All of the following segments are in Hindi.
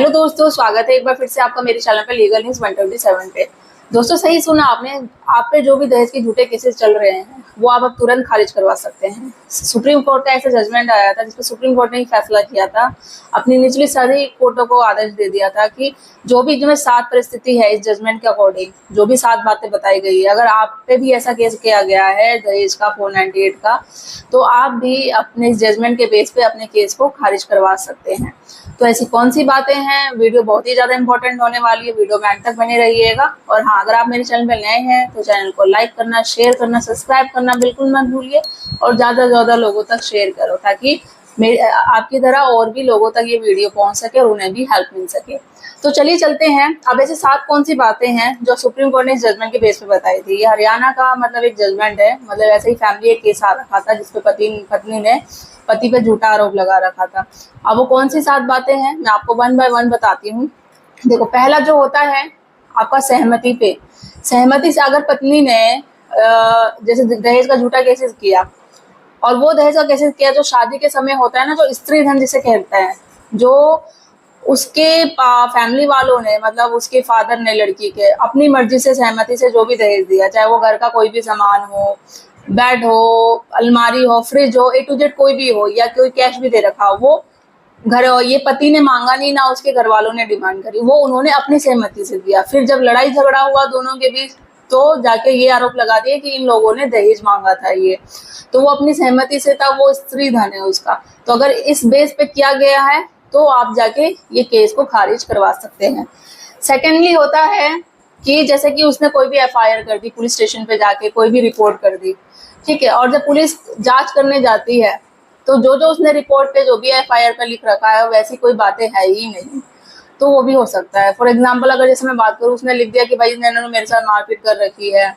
हेलो दोस्तों, स्वागत है एक बार फिर से आपका मेरे चैनल पे लीगल न्यूज 127 पे। दोस्तों सही सुना आपने, आप पे जो भी दहेज के झूठे केसेस चल रहे हैं वो आप अब तुरंत खारिज करवा सकते हैं। सुप्रीम कोर्ट का ऐसा जजमेंट आया था जिसमें सुप्रीम कोर्ट ने फैसला किया था, अपनी निचली सभी कोर्टों को आदेश दे दिया था कि जो भी जिसमें 7 परिस्थिति है इस जजमेंट के अकॉर्डिंग, जो भी 7 बातें बताई गई है, अगर आप पे भी ऐसा केस किया गया है दहेज का 498 का, तो आप भी अपने जजमेंट के बेस पे अपने केस को खारिज करवा सकते हैं। तो ऐसी कौन सी बातें हैं, वीडियो बहुत ही ज्यादा इंपॉर्टेंट होने वाली है, वीडियो में अंत तक बने रहिएगा। और हाँ, अगर आप मेरे चैनल पर नए हैं तो चैनल को लाइक करना, शेयर करना, सब्सक्राइब करना बिल्कुल मत भूलिए और ज्यादा से ज्यादा लोगों तक शेयर करो ताकि आपकी तरह और भी लोगों तक ये वीडियो पहुंच सके और उन्हें भी हेल्प मिल सके। तो चलिए चलते हैं। अब ऐसे 7 कौन सी बातें हैं जो सुप्रीम कोर्ट ने इस जजमेंट के बेस पे बताई थी। ये हरियाणा का मतलब एक जजमेंट है, मतलब ऐसे ही फैमिली एक केस आ रखा था जिसपे पत्नी ने पति पे झूठा आरोप लगा रखा था। अब वो कौन सी 7 बातें हैं मैं आपको 1 बाय 1 बताती हूँ। देखो, पहला जो होता है आपका सहमति पे। सहमति से अगर पत्नी ने जैसे दहेज का झूठा केसेस किया, और वो दहेज का केसेस किया जो शादी के समय होता है ना, जो स्त्री धन जिसे कहते हैं, जो उसके फैमिली वालों ने मतलब उसके फादर ने लड़की के अपनी मर्जी से सहमति से जो भी दहेज दिया, चाहे वो घर का कोई भी सामान हो, बेड हो, अलमारी हो, फ्रिज हो, A to Z कोई भी हो, या कोई कैश भी दे रखा हो, वो घर ये पति ने मांगा नहीं ना उसके घर वालों ने डिमांड करी, वो उन्होंने अपनी सहमति से दिया। फिर जब लड़ाई झगड़ा हुआ दोनों के बीच तो जाके ये आरोप लगा दिया कि इन लोगों ने दहेज मांगा था, ये तो वो अपनी सहमति से था, वो स्त्री धन है उसका। तो अगर इस बेस पे किया गया है तो आप जाके ये केस को खारिज करवा सकते हैं। सेकेंडली होता है कि जैसे कि उसने कोई भी FIR कर दी, पुलिस स्टेशन पे जाके कोई भी रिपोर्ट कर दी, ठीक है, और जब पुलिस जांच करने जाती है तो जो जो उसने रिपोर्ट पे जो भी FIR पे लिख रखा है वैसी कोई बातें है ही नहीं, तो वो भी हो सकता है। फॉर एग्जाम्पल अगर जैसे मैं बात करूँ, उसने लिख दिया कि भाई इन्होंने मेरे साथ मारपीट कर रखी है,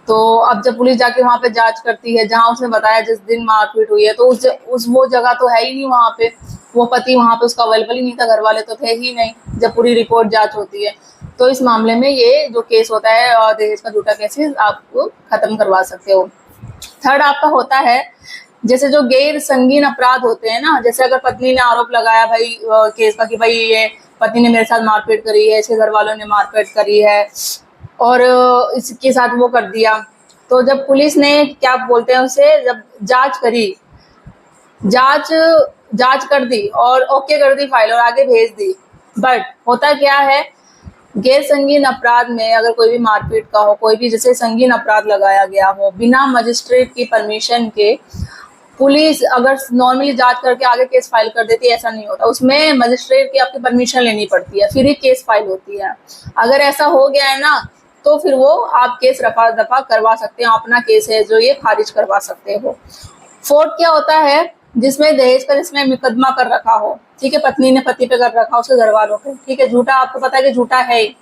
तो अब जब पुलिस जाके वहाँ पे जांच करती है, जहाँ उसने बताया जिस दिन मारपीट हुई है, तो उस वो जगह तो है ही नहीं वहाँ पे, वो पति वहाँ पे उसका अवेलेबल ही नहीं था, घर वाले तो थे ही नहीं जब पूरी रिपोर्ट जांच होती है। तो इस मामले में ये जो केस होता है और दहेज का झूठा केसेस आपको खत्म करवा सकते हो। थर्ड आपका होता है जैसे जो गैर संगीन अपराध होते हैं ना, जैसे अगर पत्नी ने आरोप लगाया भाई केस का कि भाई ये पति ने मेरे साथ मारपीट करी है, इसके घर वालों ने मारपीट करी है और इसके साथ वो कर दिया, तो जब पुलिस ने क्या बोलते हैं उसे, जब जांच करी, जांच कर दी और ओके कर दी फाइल और आगे भेज दी, बट होता क्या है, गैर संगीन अपराध में अगर कोई भी मारपीट का हो, कोई भी जैसे संगीन अपराध लगाया गया हो, बिना मजिस्ट्रेट की परमिशन के पुलिस अगर नॉर्मली जांच करके आगे केस फाइल कर देती है, ऐसा नहीं होता, उसमें मजिस्ट्रेट की आपकी परमिशन लेनी पड़ती है, फिर ही केस फाइल होती है। अगर ऐसा हो गया है ना तो फिर वो आप केस रफा दफा करवा सकते हो, अपना केस है जो ये खारिज करवा सकते हो। फोर्थ क्या होता है, जिसमें दहेज का जिसमें मुकदमा कर रखा हो, ठीक है, पत्नी ने पति पे कर रखा उसके घर वालों पे, ठीक है, झूठा आपको पता है कि झूठा है ही।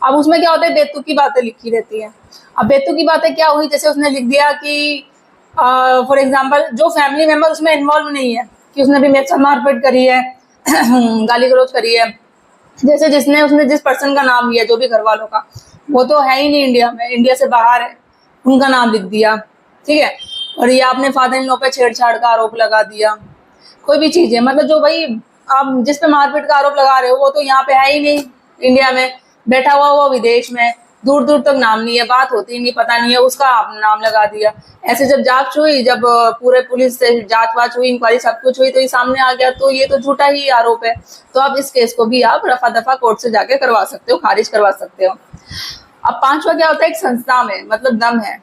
अब उसमें क्या होता है, बेतुकी बातें लिखी रहती है। अब बेतुकी बातें क्या हुई, जैसे उसने लिख दिया कि फॉर एग्जाम्पल जो फैमिली मेंबर उसमें इन्वॉल्व नहीं है, कि उसने भी मेरे साथ मारपीट करी है गाली गलौज करी है, जैसे उसने जिस पर्सन का नाम लिया, जो भी घर वालों का, वो तो है ही नहीं इंडिया में, इंडिया से बाहर है, उनका नाम लिख दिया, ठीक है, और ये आपने फादर इन लॉ पे छेड़छाड़ का आरोप लगा दिया, कोई भी चीज है, मतलब जो भाई आप जिस पे मारपीट का आरोप लगा रहे हो वो तो यहाँ पे है ही नहीं, इंडिया में बैठा हुआ वो विदेश में, दूर दूर तक नाम नहीं है, बात होती नहीं, पता नहीं है, उसका आप नाम लगा दिया। ऐसे जब जांच हुई, जब पूरे पुलिस से जांच वाच हुई, इंक्वायरी सब कुछ हुई, तो ये सामने आ गया, तो ये तो झूठा ही आरोप है, तो आप इस केस को भी आप रफा दफा कोर्ट से जाके करवा सकते हो, खारिज करवा सकते हो। अब 5वां क्या होता है, एक संस्था में मतलब दम है,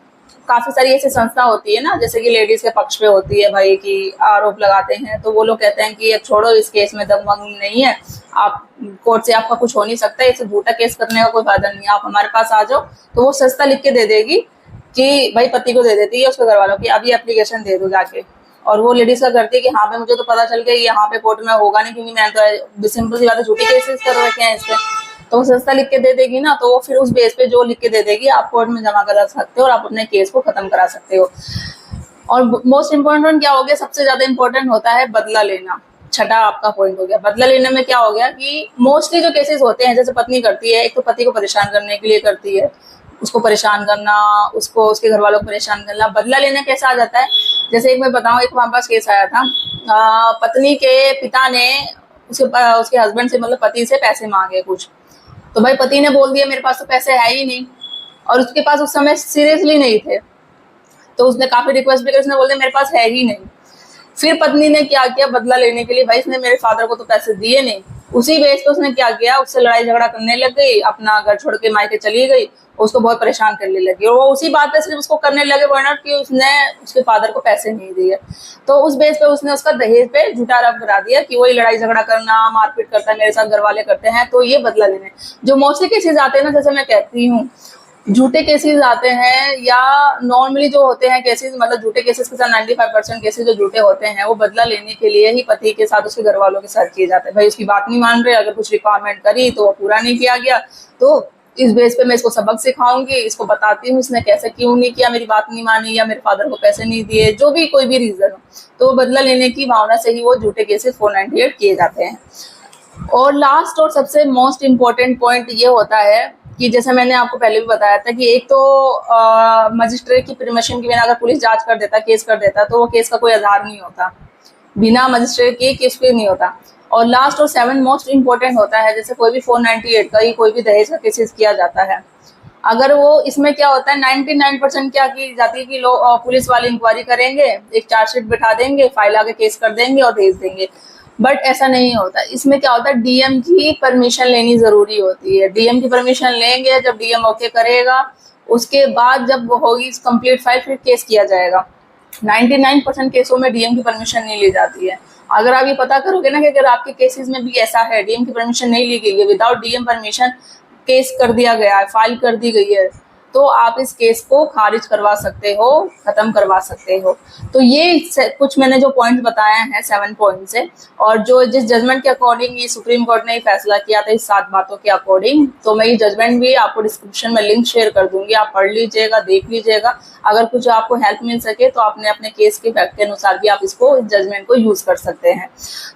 काफी सारी ऐसी संस्था होती है ना, जैसे कि लेडीज के पक्ष पे होती है भाई कि आरोप लगाते हैं, तो वो लोग कहते हैं कि अब छोड़ो, इस केस में दम वम नहीं है, आप कोर्ट से आपका कुछ हो नहीं सकता, इसे झूठा केस करने का कोई फायदा नहीं है, आप हमारे पास आ जाओ, तो वो संस्था लिख के दे देगी कि भाई पति को दे देती है उसके घर वालों की, अभी एप्लीकेशन दे दो जाके, और वो लेडीज का करती है कि हाँ भाई मुझे तो पता चल गया यहाँ पे कोर्ट में होगा नहीं, क्योंकि मैंने तो सिंपल सी बात है झूठी केसेस कर रखे हैं इससे, तो वो संस्था लिख के दे देगी ना, तो वो फिर उस बेस पे जो लिख के दे देगी आप कोर्ट में जमा करा सकते हो और आप अपने केस को खत्म करा सकते हो। और मोस्ट इम्पोर्टेंट क्या हो गया, सबसे ज्यादा इम्पोर्टेंट होता है बदला लेना। छठा आपका पॉइंट हो गया बदला लेने में। क्या हो गया कि मोस्टली जो केसेस होते हैं, जैसे पत्नी करती है, एक तो पति को परेशान करने के लिए करती है, उसको परेशान करना, उसको उसके घर वालों को परेशान करना। बदला लेना कैसा आ जाता है, जैसे एक मैं बताऊं, एक हमारे पास केस आया था, पत्नी के पिता ने उसके हस्बैंड से मतलब पति से पैसे मांगे कुछ। तो भाई पति ने बोल दिया मेरे पास तो पैसे है ही नहीं, और उसके पास उस समय सीरियसली नहीं थे, तो उसने काफी रिक्वेस्ट भी की, उसने बोल दिया मेरे पास है ही नहीं। फिर पत्नी ने क्या किया बदला लेने के लिए, भाई इसने मेरे फादर को तो पैसे दिए नहीं, उसी बेस पे उसने क्या किया, उससे लड़ाई झगड़ा करने लग गई, अपना घर छोड़ के मायके चली गई, उसको बहुत परेशान करने लगी, और वो उसी बात पे सिर्फ उसको करने लगे बर्नआउट कि उसने उसके फादर को पैसे नहीं दिए। तो उस बेस पे उसने उसका दहेज पे झूठा आरोप करा दिया कि वही लड़ाई झगड़ा करना, मारपीट करता है मेरे साथ, घर वाले करते हैं, तो ये बदला लेने। जो मोस्टली केसेस आते हैं ना, जैसे मैं कहती हूँ झूठे केसेस आते हैं, या नॉर्मली जो होते हैं केसेस, मतलब झूठे केसेस के साथ 95% केसेस जो झूठे होते हैं वो बदला लेने के लिए ही पति के साथ उसके घर वालों के साथ किए जाते हैं। भाई उसकी बात नहीं मान रहे, अगर कुछ रिक्वायरमेंट करी तो वो पूरा नहीं किया गया, तो इस बेस पे मैं इसको सबक सिखाऊंगी, इसको बताती हूँ इसने कैसे क्यों नहीं किया, मेरी बात नहीं मानी, या मेरे फादर को पैसे नहीं दिए, जो भी कोई भी रीजन हो, तो बदला लेने की भावना से ही वो झूठे केसेस 498 किए जाते हैं। और लास्ट और सबसे मोस्ट इम्पोर्टेंट पॉइंट ये होता है कि जैसे मैंने आपको पहले भी बताया था कि एक तो मजिस्ट्रेट की परमिशन के बिना अगर पुलिस जांच कर देता, केस कर देता, तो वो केस का कोई आधार नहीं होता, बिना मजिस्ट्रेट के केस पे नहीं होता। और लास्ट और 7 मोस्ट इम्पोर्टेंट होता है, जैसे कोई भी 498 का ही कोई भी दहेज का केसेस किया जाता है, अगर वो इसमें क्या होता है 99% क्या की जाती है कि लोग पुलिस वाले इंक्वायरी करेंगे, एक चार्जशीट बिठा देंगे, फाइल आगे केस कर देंगे और भेज देंगे। बट ऐसा नहीं होता, इसमें क्या होता है डीएम की परमिशन लेनी जरूरी होती है। डीएम की परमिशन लेंगे, जब डीएम ओके करेगा उसके बाद जब होगी कंप्लीट फाइल फिर केस किया जाएगा। 99% केसों में डीएम की परमिशन नहीं ली जाती है। अगर आप ये पता करोगे ना कि अगर आपके केसेस में भी ऐसा है डीएम की परमिशन नहीं ली गई है, विदाउट डीएम परमिशन केस कर दिया गया है, फाइल कर दी गई है, तो आप इस केस को खारिज करवा सकते हो, खत्म करवा सकते हो। तो ये कुछ मैंने जो पॉइंट्स बताए हैं 7 पॉइंट से, और जो जिस जजमेंट के अकॉर्डिंग ये सुप्रीम कोर्ट ने फैसला किया था इस 7 बातों के अकॉर्डिंग, तो मैं ये जजमेंट भी आपको डिस्क्रिप्शन में लिंक शेयर कर दूंगी, आप पढ़ लीजिएगा, देख लीजिएगा। अगर कुछ आपको हेल्प मिल सके तो आपने अपने केस के फैक्ट के अनुसार भी आप इसको जजमेंट को यूज कर सकते हैं।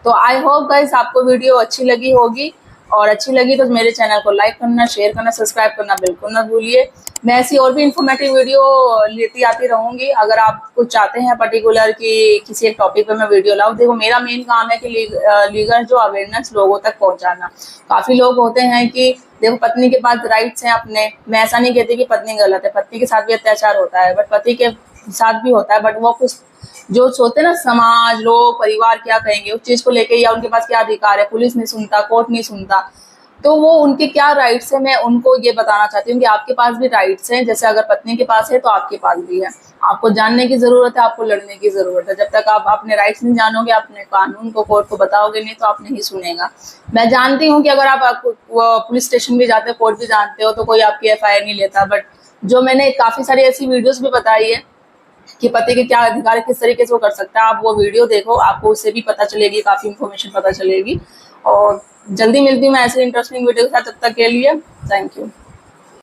तो आई होप गाइस आपको वीडियो अच्छी लगी होगी, और अच्छी लगी तो मेरे चैनल को लाइक करना, शेयर करना, सब्सक्राइब करना बिल्कुल ना भूलिए। मैं ऐसी और भी इन्फॉर्मेटिव वीडियो लेती आती रहूंगी। अगर आप कुछ चाहते हैं पर्टिकुलर कि किसी एक टॉपिक पे मैं वीडियो लाऊं, देखो मेरा मेन काम है कि लीगल जो अवेयरनेस लोगों तक पहुंचाना। काफी लोग होते हैं कि देखो पत्नी के पास राइट्स हैं अपने, मैं ऐसा नहीं कहती कि पत्नी गलत है, पत्नी के साथ भी अत्याचार होता है, बट पति के साथ भी होता है, बट वो कुछ जो सोचते हैं ना समाज, लोग, परिवार क्या कहेंगे उस चीज को लेके, या उनके पास क्या अधिकार है, पुलिस नहीं सुनता, कोर्ट नहीं सुनता, तो वो उनके क्या राइट्स है, मैं उनको ये बताना चाहती हूँ कि आपके पास भी राइट्स हैं। जैसे अगर पत्नी के पास है तो आपके पास भी है। आपको जानने की जरूरत है, आपको लड़ने की जरूरत है। जब तक आप अपने राइट्स नहीं जानोगे, अपने कानून को, कोर्ट को बताओगे नहीं, तो आप नहीं सुनेगा। मैं जानती हूँ कि अगर आप पुलिस स्टेशन भी जाते हो, कोर्ट भी जानते हो, तो कोई आपकी FIR नहीं लेता, बट जो मैंने काफी सारी ऐसी वीडियोस भी बताई है कि पति के क्या अधिकार है, किस तरीके से वो कर सकता है, आप वो वीडियो देखो, आपको उससे भी पता चलेगी, काफी इन्फॉर्मेशन पता चलेगी। और जल्दी मिलती हूँ मैं ऐसे इंटरेस्टिंग वीडियो के साथ, तब तक के लिए थैंक यू।